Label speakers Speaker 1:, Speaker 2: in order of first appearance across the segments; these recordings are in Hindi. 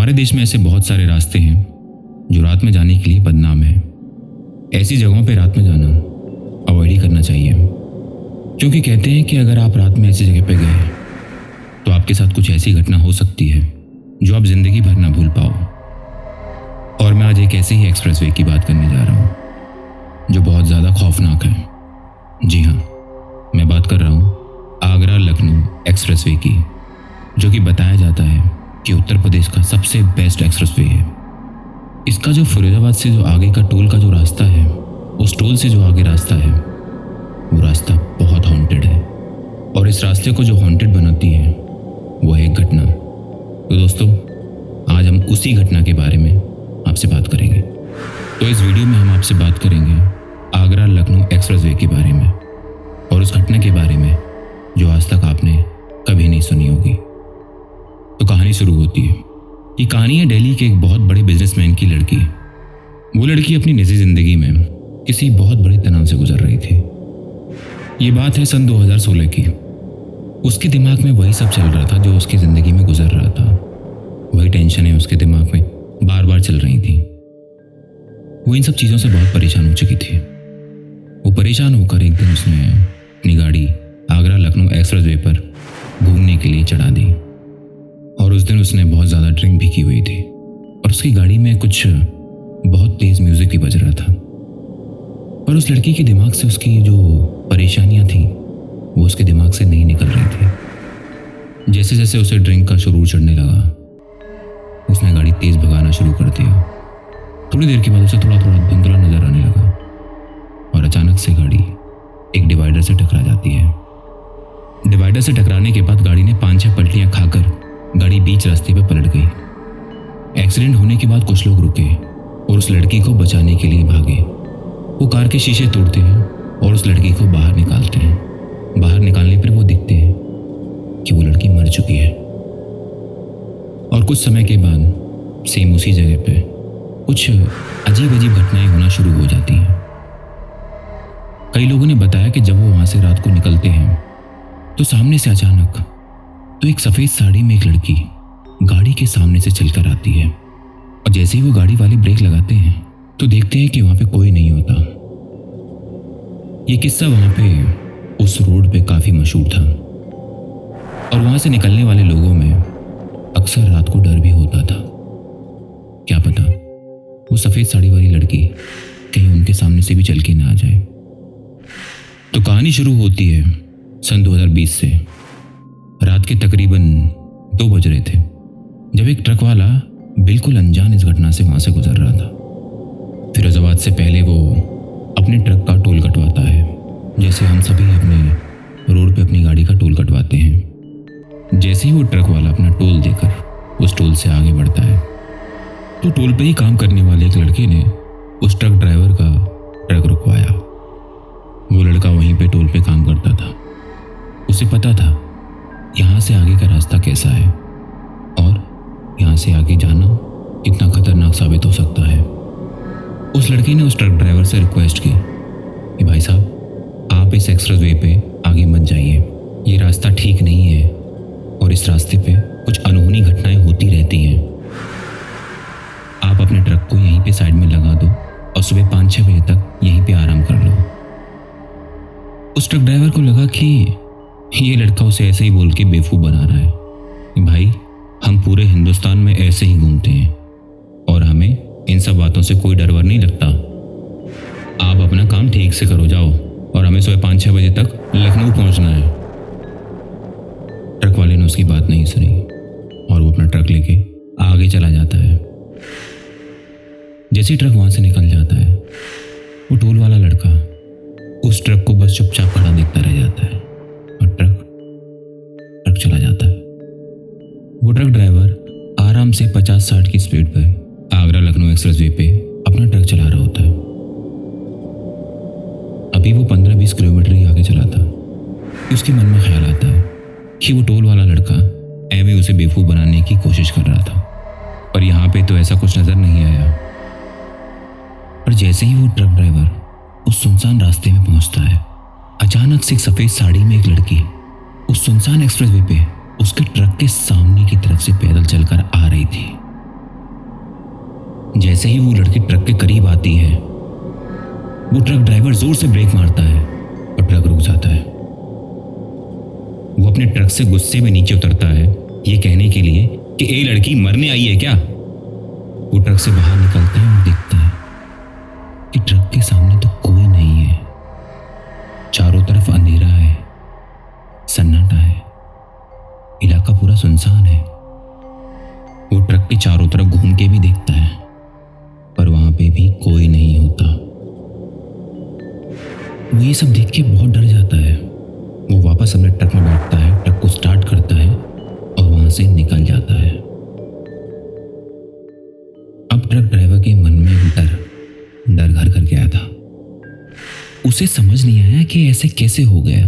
Speaker 1: हमारे देश में ऐसे बहुत सारे रास्ते हैं जो रात में जाने के लिए बदनाम है। ऐसी जगहों पे रात में जाना अवॉइड ही करना चाहिए, क्योंकि कहते हैं कि अगर आप रात में ऐसी जगह पे गए तो आपके साथ कुछ ऐसी घटना हो सकती है जो आप जिंदगी भर ना भूल पाओ। और मैं आज एक ऐसे ही एक्सप्रेसवे की बात करने जा रहा हूँ जो बहुत ज़्यादा खौफनाक है। जी हाँ, मैं बात कर रहा हूँ आगरा लखनऊ एक्सप्रेसवे की, जो कि बताया जाता है कि उत्तर प्रदेश का सबसे बेस्ट एक्सप्रेसवे है। इसका जो फिरोजाबाद से जो आगे का टोल का जो रास्ता है, उस टोल से जो आगे रास्ता है, वो रास्ता बहुत हॉन्टेड है। और इस रास्ते को जो हॉन्टेड बनाती है वो है एक घटना। तो दोस्तों, आज हम उसी घटना के बारे में आपसे बात करेंगे। तो इस वीडियो में हम आपसे बात करेंगे आगरा लखनऊ एक्सप्रेसवे के बारे में और उस घटना के बारे में जो आज तक आपने कभी नहीं सुनी होगी। तो कहानी शुरू होती है। ये कहानी है दिल्ली के एक बहुत बड़े बिजनेसमैन की लड़की। वो लड़की अपनी निजी जिंदगी में किसी बहुत बड़े तनाव से गुजर रही थी। ये बात है सन 2016 की। उसके दिमाग में वही सब चल रहा था जो उसकी ज़िंदगी में गुजर रहा था। वही टेंशनें उसके दिमाग में बार बार चल रही थी। वो इन सब चीज़ों से बहुत परेशान हो चुकी थी। वो परेशान होकर एक दिन उसने अपनी गाड़ी आगरा लखनऊ एक्सप्रेसवे पर घूमने के लिए चढ़ा दी। और उस दिन उसने बहुत ज़्यादा ड्रिंक भी की हुई थी और उसकी गाड़ी में कुछ बहुत तेज़ म्यूज़िक भी बज रहा था। और उस लड़की के दिमाग से उसकी जो परेशानियां थी वो उसके दिमाग से नहीं निकल रही थी। जैसे जैसे उसे ड्रिंक का शुरू चढ़ने लगा, उसने गाड़ी तेज़ भगाना शुरू कर दिया। थोड़ी देर के बाद उसे थोड़ा थोड़ा धुंधला नजर आने लगा और अचानक से गाड़ी एक डिवाइडर से टकरा जाती है। डिवाइडर से टकराने के बाद गाड़ी ने 5-6 पलटियां खाकर गाड़ी बीच रास्ते पर पलट गई। एक्सीडेंट होने के बाद कुछ लोग रुके और उस लड़की को बचाने के लिए भागे। वो कार के शीशे तोड़ते हैं और उस लड़की को बाहर निकालते हैं। बाहर निकालने पर वो दिखते हैं कि वो लड़की मर चुकी है। और कुछ समय के बाद सेम उसी जगह पे कुछ अजीब अजीब घटनाएं होना शुरू हो जाती हैं। कई लोगों ने बताया कि जब वो वहां से रात को निकलते हैं तो सामने से अचानक तो एक सफ़ेद साड़ी में एक लड़की गाड़ी के सामने से चलकर आती है। और जैसे ही वो गाड़ी वाले ब्रेक लगाते हैं तो देखते हैं कि वहां पे कोई नहीं होता। ये किस्सा वहां पे उस रोड पे काफ़ी मशहूर था और वहां से निकलने वाले लोगों में अक्सर रात को डर भी होता था। क्या पता वो सफ़ेद साड़ी वाली लड़की कहीं उनके सामने से भी चल के ना आ जाए। तो कहानी शुरू होती है सन 2020 से। रात के तकरीबन 2 बज रहे थे जब एक ट्रक वाला बिल्कुल अनजान इस घटना से वहां से गुजर रहा था। फिरोजाबाद से पहले वो अपने ट्रक का टोल कटवाता है, जैसे हम सभी अपने रोड पे अपनी गाड़ी का टोल कटवाते हैं। जैसे ही वो ट्रक वाला अपना टोल देकर उस टोल से आगे बढ़ता है तो टोल पे ही काम करने वाले एक लड़के ने उस ट्रक ड्राइवर का ट्रक रुकवाया। वो लड़का वहीं पे टोल पे काम करता था। उसे पता था यहाँ से आगे का रास्ता कैसा है और यहाँ से आगे जाना कितना खतरनाक साबित हो सकता है। उस लड़के ने उस ट्रक ड्राइवर से रिक्वेस्ट की कि भाई साहब, आप इस एक्सप्रेसवे पे आगे मत जाइए, ये रास्ता ठीक नहीं है और इस रास्ते पे कुछ अनहोनी घटनाएं होती रहती हैं। आप अपने ट्रक को यहीं पे साइड में लगा दो और सुबह 5-6 बजे तक यहीं पे आराम कर लो। उस ट्रक ड्राइवर को लगा कि ये लड़का उसे ऐसे ही बोल के बेवकूफ़ बना रहा है कि भाई, हम पूरे हिंदुस्तान में ऐसे ही घूमते हैं और हमें इन सब बातों से कोई डर वर नहीं लगता। आप अपना काम ठीक से करो, जाओ, और हमें सुबह 5-6 बजे तक लखनऊ पहुंचना है। ट्रक वाले ने उसकी बात नहीं सुनी और वो अपना ट्रक लेके आगे चला जाता है। जैसे ही ट्रक वहां से निकल जाता है, वो टोल वाला लड़का उस ट्रक को बस चुपचाप खड़ा देखता रह जाता है और ट्रक चला जाता है। वो ट्रक ड्राइवर आराम से 50-60 की स्पीड पर आगरा लखनऊ एक्सप्रेसवे पे अपना ट्रक चला रहा होता है। अभी वो 15-20 किलोमीटर ही आगे चला था कि उसके मन में ख्याल आता है कि वो टोल वाला लड़का एवं उसे बेवकूफ़ बनाने की कोशिश कर रहा था, पर यहाँ पे तो ऐसा कुछ नज़र नहीं आया। पर जैसे ही वो ट्रक ड्राइवर उस सुनसान रास्ते में पहुंचता है, अचानक से एक सफ़ेद साड़ी में एक लड़की उस सुनसान एक्सप्रेसवे पे उसके ट्रक के सामने की तरफ से पैदल चलकर आ रही थी। जैसे ही वो लड़की ट्रक के करीब आती है, वो ट्रक ड्राइवर जोर से ब्रेक मारता है और ट्रक रुक जाता है। वो अपने ट्रक से गुस्से में नीचे उतरता है, ये कहने के लिए कि ए लड़की मरने आई है क्या। वो ट्रक से बाहर निकलता है और देखता है कि ट्रक के सामने तो कोई नहीं है। चारों तरफ अंधेरा है, सन्नाटा है, इलाका पूरा सुनसान है। वो ट्रक के चारों तरफ घूम के भी देखता है, पर वहां पे भी कोई नहीं होता। वो ये सब देख के बहुत डर जाता है। वो वापस अपने ट्रक में बैठता है, ट्रक को स्टार्ट करता है और वहां से निकल जाता है। अब ट्रक ड्राइवर के मन में डर घर कर गया था। उसे समझ नहीं आया कि ऐसे कैसे हो गया।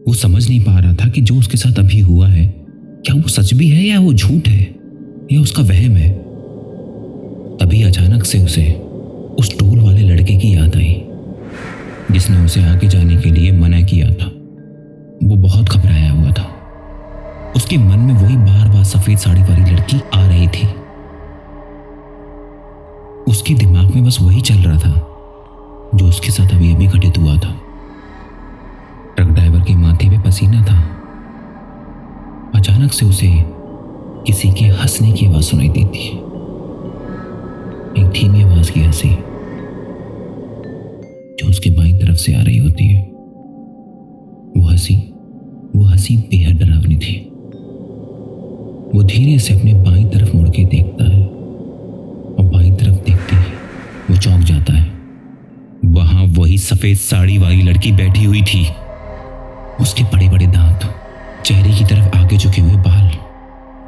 Speaker 1: वो समझ नहीं पा रहा था कि जो उसके साथ अभी हुआ है, क्या वो सच भी है या वो झूठ है या उसका वहम है। तभी अचानक से उसे उस टोल वाले लड़के की याद आई जिसने उसे आगे जाने के लिए मना किया था। वो बहुत घबराया हुआ था। उसके मन में वही बार बार सफेद साड़ी वाली लड़की आ रही थी। उसके दिमाग में बस वही चल रहा था जो उसके साथ अभी अभी घटित हुआ था। ट्रक ड्राइवर के माथे पे पसीना था। अचानक से उसे किसी के हंसने की आवाज सुनाई देती है, एक धीमी आवाज की हंसी जो उसके बाईं तरफ से आ रही होती है। वो हंसी बेहद डरावनी थी। वो धीरे से अपने बाईं तरफ मुड़ के देखता है और बाईं तरफ देखते ही वो चौंक जाता है। वहां वही सफेद साड़ी वाली लड़की बैठी हुई थी। उसके बड़े बड़े दांत, चेहरे की तरफ आगे झुके हुए बाल,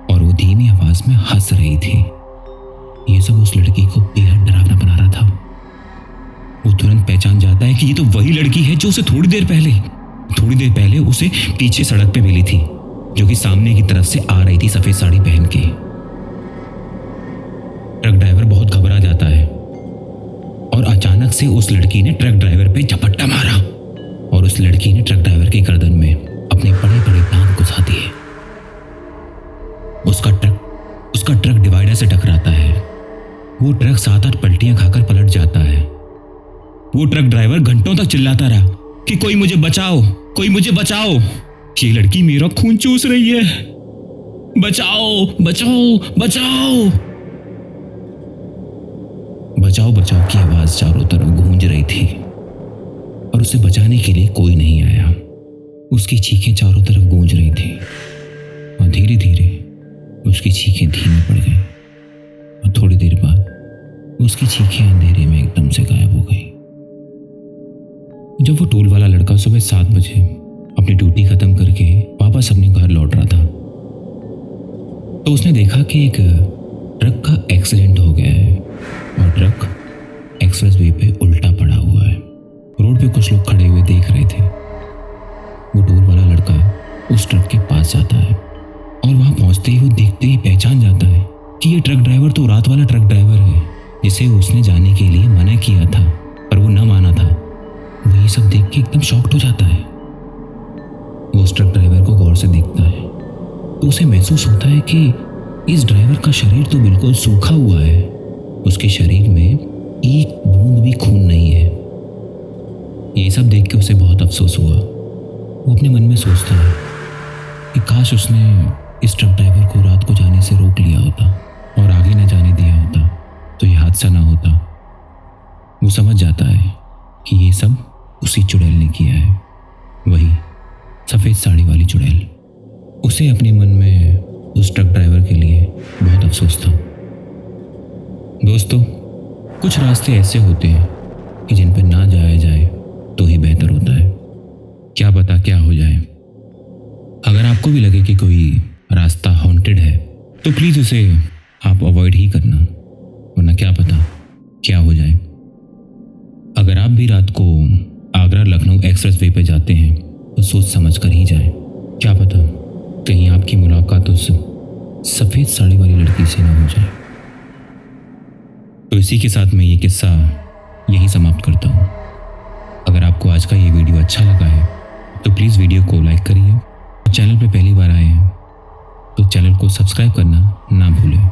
Speaker 1: और वो धीमी आवाज में हंस रही थी। ये सब उस लड़की को बेहद डरावना बना रहा था। वो तुरंत पहचान जाता है कि ये तो वही लड़की है जो उसे थोड़ी देर पहले उसे पीछे सड़क पे मिली थी, जो कि सामने की तरफ से आ रही थी सफेद साड़ी पहन के। ट्रक ड्राइवर बहुत घबरा जाता है और अचानक से उस लड़की ने ट्रक ड्राइवर पे झपट्टा मारा और उस लड़की ने ट्रक ड्राइवर की गर्दन में अपने बड़े बड़े दांत घुसा दिए। उसका ट्रक डिवाइडर से टकराता है। वो ट्रक 7-8 पलटियां खाकर पलट जाता है। वो ट्रक ड्राइवर घंटों तक चिल्लाता रहा कि कोई मुझे बचाओ, कोई मुझे बचाओ, ये लड़की मेरा खून चूस रही है, बचाओ बचाओ बचाओ। बचाओ बचाओ की आवाज चारों तरफ गूंज रही थी और उसे बचाने के लिए कोई नहीं आया। उसकी चीखें चारों तरफ गूंज रही थी और धीरे धीरे उसकी चीखें धीमी पड़ गई और थोड़ी देर बाद उसकी चीखें अंधेरे में एकदम से गायब हो गई। जब वो टोल वाला लड़का सुबह 7 बजे अपनी ड्यूटी खत्म करके वापस अपने घर लौट रहा था तो उसने देखा कि एक ट्रक का एक्सीडेंट हो गया है और ट्रक एक्सप्रेसवे पे उल्टा पड़ा हुआ है। रोड पे कुछ लोग खड़े हुए देख रहे थे। वो टोल वाला लड़का उस ट्रक के पास जाता है और वहां पहुंचते ही वो देखते ही पहचान जाता है कि ये ट्रक ड्राइवर तो रात वाला ट्रक ड्राइवर है जिसे उसने जाने के लिए मना किया था पर वो न माना था। वो ये सब देख के एकदम शॉक्ड हो जाता है। वो उस ट्रक ड्राइवर को गौर से देखता है तो उसे महसूस होता है कि इस ड्राइवर का शरीर तो बिल्कुल सूखा हुआ है। उसके शरीर में एक बूंद भी खून नहीं है। ये सब देख के उसे बहुत अफसोस हुआ। वो अपने मन में सोचता है कि काश उसने इस ट्रक ड्राइवर को रात को जाने से रोक लिया होता और आगे न जाने दिया होता तो ये हादसा ना होता। वो समझ जाता है कि ये सब उसी चुड़ैल ने किया है, वही सफ़ेद साड़ी वाली चुड़ैल। उसे अपने मन में उस ट्रक ड्राइवर के लिए बहुत अफसोस था। दोस्तों, कुछ रास्ते ऐसे होते हैं कि जिन पर ना जाया जाए तो ही बेहतर होता है। क्या पता क्या हो जाए। अगर आपको भी लगे कि कोई रास्ता हॉन्टेड है तो प्लीज़ उसे आप अवॉइड ही करना, वरना क्या पता क्या हो जाए। अगर आप भी रात को आगरा लखनऊ एक्सप्रेसवे पे जाते हैं तो सोच समझ कर ही जाएं। क्या पता कहीं आपकी मुलाकात उस सफ़ेद साड़ी वाली लड़की से ना हो जाए। तो इसी के साथ मैं ये किस्सा यहीं समाप्त करता हूँ। अगर आपको आज का ये वीडियो अच्छा लगा है तो प्लीज़ वीडियो को लाइक करिए और चैनल पे पहली बार आए हैं तो चैनल को सब्सक्राइब करना ना भूलें।